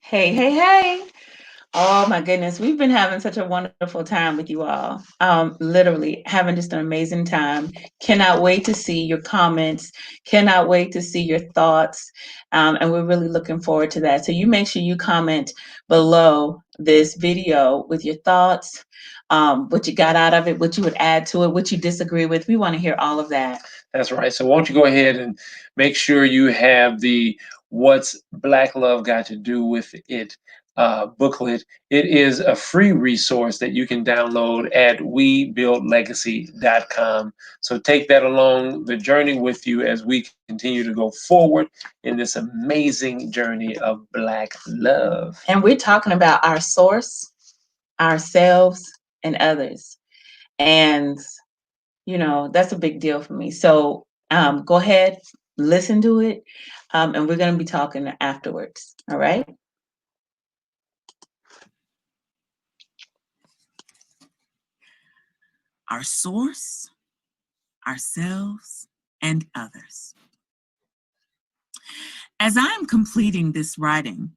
Hey, hey, hey. Oh my goodness, we've been having such a wonderful time with you all. Literally having just an amazing time. Cannot wait to see your comments. Cannot wait to see your thoughts. And we're really looking forward to that. So you make sure you comment below this video with your thoughts, what you got out of it, what you would add to it, what you disagree with. We want to hear all of that. That's right. So why don't you go ahead and make sure you have the What's Black Love Got to Do with It booklet. It is a free resource that you can download at webuildlegacy.com. So take that along the journey with you as we continue to go forward in this amazing journey of Black love. And we're talking about our source, ourselves, and others. And that's a big deal for me. So go ahead, listen to it, and we're going to be talking afterwards. All right. Our source, ourselves, and others. As I am completing this writing,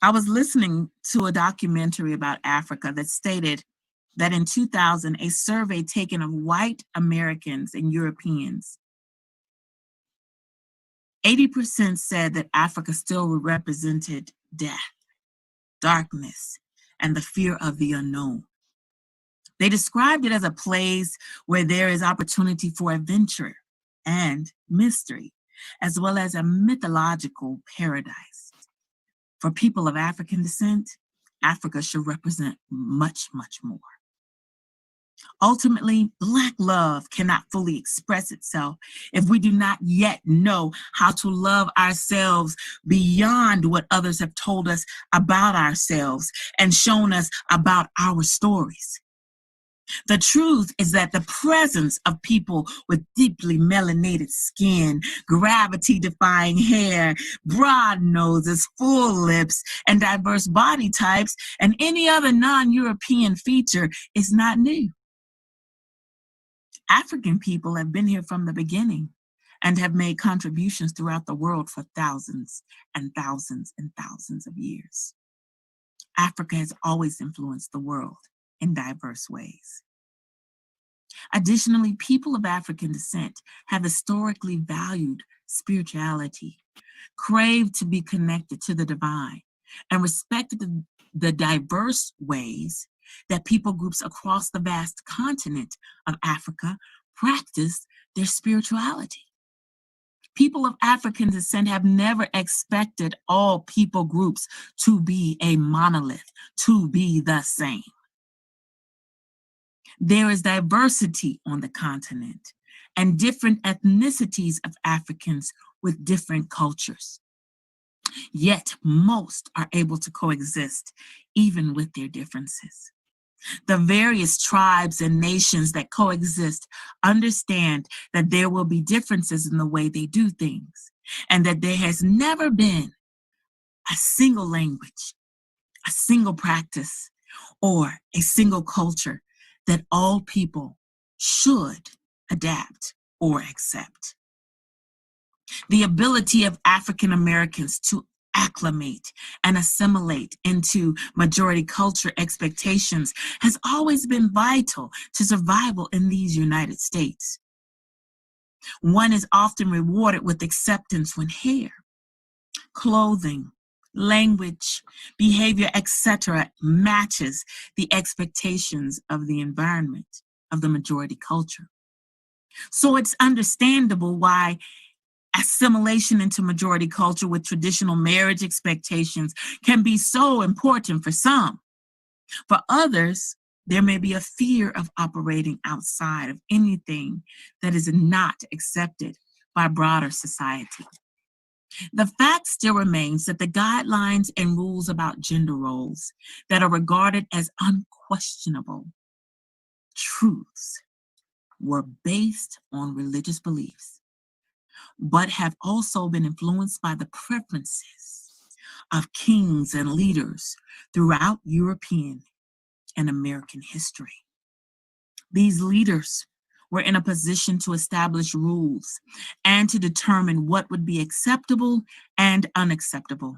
I was listening to a documentary about Africa that stated that in 2000, a survey taken of white Americans and Europeans, 80% said that Africa still represented death, darkness, and the fear of the unknown. They described it as a place where there is opportunity for adventure and mystery, as well as a mythological paradise. For people of African descent, Africa should represent much, much more. Ultimately, Black love cannot fully express itself if we do not yet know how to love ourselves beyond what others have told us about ourselves and shown us about our stories. The truth is that the presence of people with deeply melanated skin, gravity-defying hair, broad noses, full lips, and diverse body types, and any other non-European feature is not new. African people have been here from the beginning and have made contributions throughout the world for thousands and thousands and thousands of years. Africa has always influenced the world in diverse ways. Additionally, people of African descent have historically valued spirituality, craved to be connected to the divine, and respected the diverse ways that people groups across the vast continent of Africa practice their spirituality. People of African descent have never expected all people groups to be a monolith, to be the same. There is diversity on the continent and different ethnicities of Africans with different cultures. Yet most are able to coexist even with their differences. The various tribes and nations that coexist understand that there will be differences in the way they do things, and that there has never been a single language, a single practice, or a single culture that all people should adapt or accept. The ability of African Americans to acclimate and assimilate into majority culture expectations has always been vital to survival in these United States. One is often rewarded with acceptance when hair, clothing, language, behavior, etc. matches the expectations of the environment of the majority culture. So it's understandable why assimilation into majority culture with traditional marriage expectations can be so important for some. For others, there may be a fear of operating outside of anything that is not accepted by broader society. The fact still remains that the guidelines and rules about gender roles that are regarded as unquestionable truths were based on religious beliefs, but have also been influenced by the preferences of kings and leaders throughout European and American history. These leaders we're in a position to establish rules and to determine what would be acceptable and unacceptable.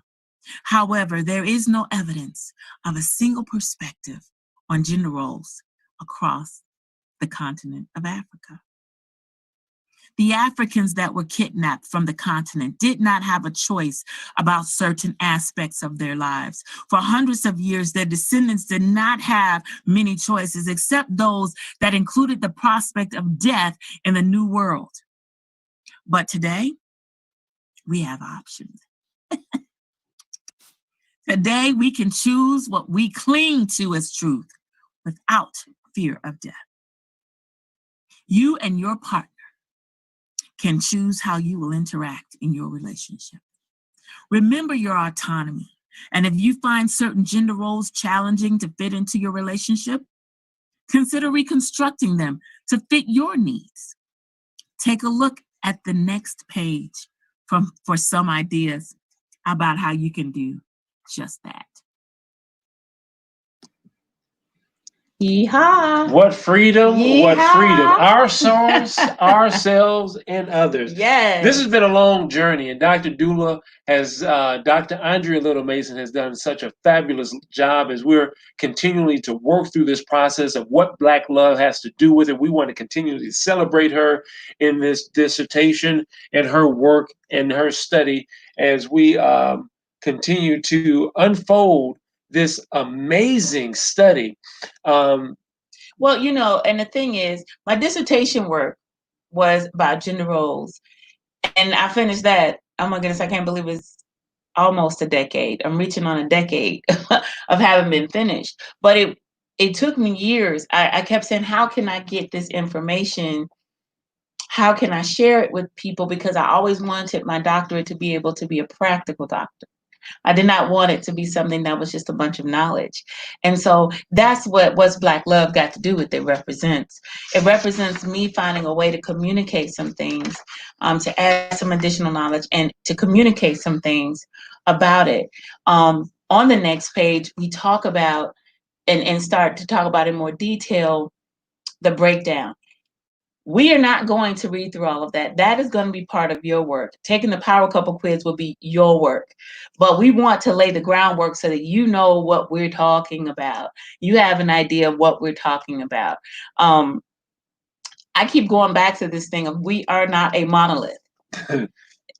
However, there is no evidence of a single perspective on gender roles across the continent of Africa. The Africans that were kidnapped from the continent did not have a choice about certain aspects of their lives. For hundreds of years, their descendants did not have many choices except those that included the prospect of death in the New World. But today, we have options. Today, we can choose what we cling to as truth without fear of death. You and your partner can choose how you will interact in your relationship. Remember your autonomy. And if you find certain gender roles challenging to fit into your relationship, consider reconstructing them to fit your needs. Take a look at the next page for some ideas about how you can do just that. Yeehaw. What freedom, what freedom. Yeehaw. Ourselves, ourselves, and others. Yes. This has been a long journey, and Dr. Dr. Andrea Little Mason has done such a fabulous job as we're continually to work through this process of what Black love has to do with it. We want to continually celebrate her in this dissertation and her work and her study as we continue to unfold this amazing study. Well, and the thing is, my dissertation work was about gender roles, and I finished that. Oh my goodness, I can't believe it's almost a decade. I'm reaching on a decade of having been finished, but it took me years. I kept saying, how can I get this information? How can I share it with people? Because I always wanted my doctorate to be able to be a practical doctor. I did not want it to be something that was just a bunch of knowledge. And so that's what's Black love got to do with it represents. It represents me finding a way to communicate some things, to add some additional knowledge and to communicate some things about it. On the next page, we talk about and start to talk about in more detail the breakdown. We are not going to read through all of that. That is going to be part of your work. Taking the Power Couple quiz will be your work. But we want to lay the groundwork so that you know what we're talking about. You have an idea of what we're talking about. I keep going back to this thing of we are not a monolith.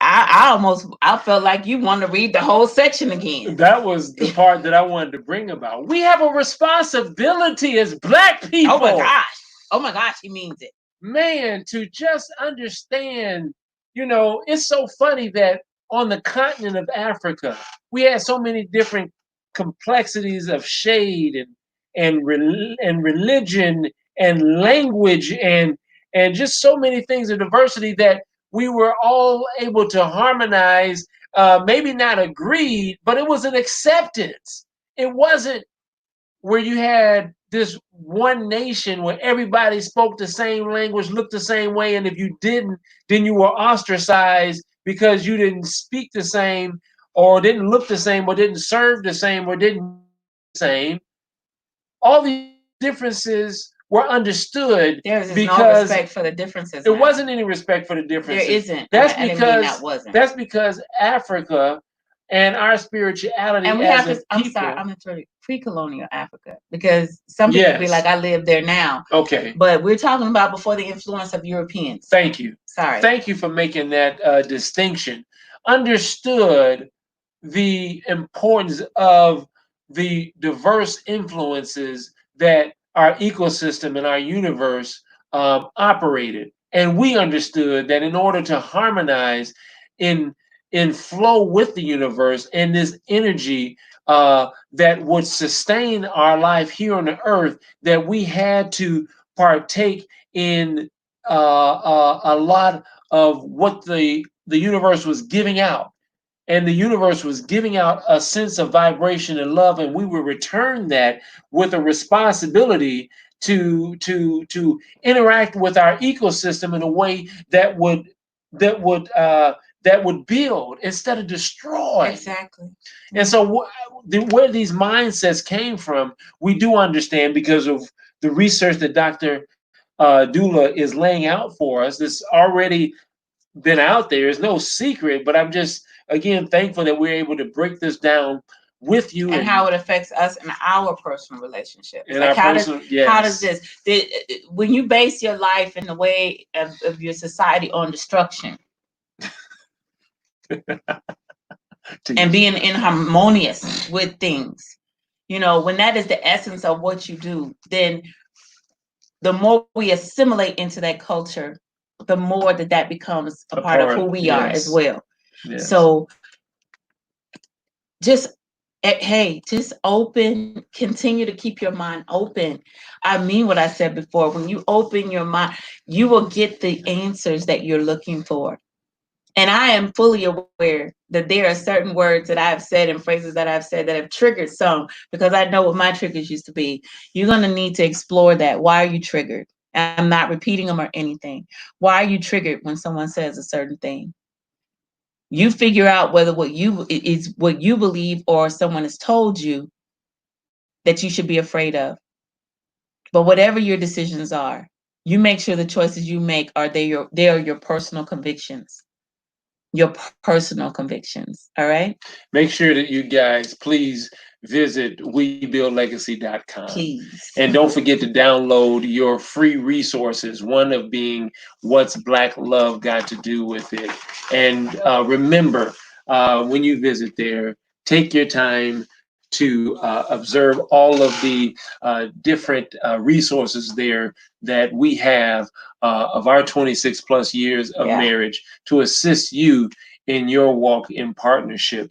I felt like you want to read the whole section again. That was the part that I wanted to bring about. We have a responsibility as Black people. Oh my gosh, he means it. Man, to just understand, it's so funny that on the continent of Africa, we had so many different complexities of shade and religion and language and just so many things of diversity that we were all able to harmonize, maybe not agree, but it was an acceptance. It wasn't where you had this one nation where everybody spoke the same language, looked the same way, and if you didn't, then you were ostracized because you didn't speak the same or didn't look the same or didn't serve the same or didn't the same. All these differences were understood. There's because no respect for the differences. There wasn't any respect for the differences. There isn't. That's I because didn't mean that wasn't. That's because Africa and our spirituality and we as have to, a I'm people. sorry, I'm going to tell you, pre-colonial Africa, because some people be like, I live there now. Okay. But we're talking about before the influence of Europeans. Thank you. Sorry. Thank you for making that distinction. Understood the importance of the diverse influences that our ecosystem and our universe operated. And we understood that in order to harmonize in flow with the universe and this energy that would sustain our life here on the earth, that we had to partake in a lot of what the universe was giving out. And the universe was giving out a sense of vibration and love, and we would return that with a responsibility to interact with our ecosystem in a way that would build instead of destroy. Exactly. And so where these mindsets came from, we do understand because of the research that Dr. doula is laying out for us. This already been out there. It's no secret, but I'm just again thankful that we're able to break this down with you and how it affects us in our personal relationships. in Like our personal. how does Yes. when you base your life in the way of your society on destruction and being inharmonious with things, when that is the essence of what you do, then the more we assimilate into that culture, the more that becomes a part of who we are as Yes. well. Yes. So just just open, continue to keep your mind open. I mean what I said before. When you open your mind, you will get the answers that you're looking for. And I am fully aware that there are certain words that I've said and phrases that I've said that have triggered some, because I know what my triggers used to be. You're going to need to explore that. Why are you triggered? I'm not repeating them or anything. Why are you triggered when someone says a certain thing? You figure out whether what you is what you believe or someone has told you that you should be afraid of. But whatever your decisions are, you make sure the choices you make they are your personal convictions. Your personal convictions. All right? Make sure that you guys please visit webuildlegacy.com. Please. And don't forget to download your free resources, one of being What's Black Love Got to Do with It. And remember, when you visit there, take your time to observe all of the different resources there that we have of our 26 plus years of marriage to assist you in your walk in partnership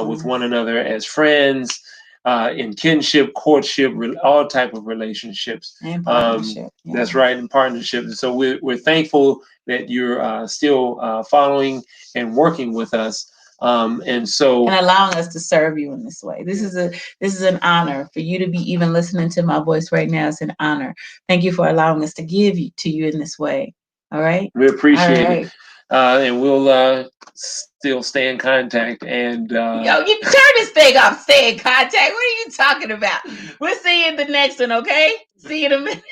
with one another as friends, in kinship, courtship, all type of relationships. And partnership. That's right, in partnership. So we're thankful that you're still following and working with us. And allowing us to serve you in this way. This is an honor for you to be even listening to my voice right now. It's an honor. Thank you for allowing us to give to you in this way. All right. We appreciate it. And we'll still stay in contact. And yo, you turn this thing off. Stay in contact. What are you talking about? We'll see you in the next one. Okay. See you in a minute.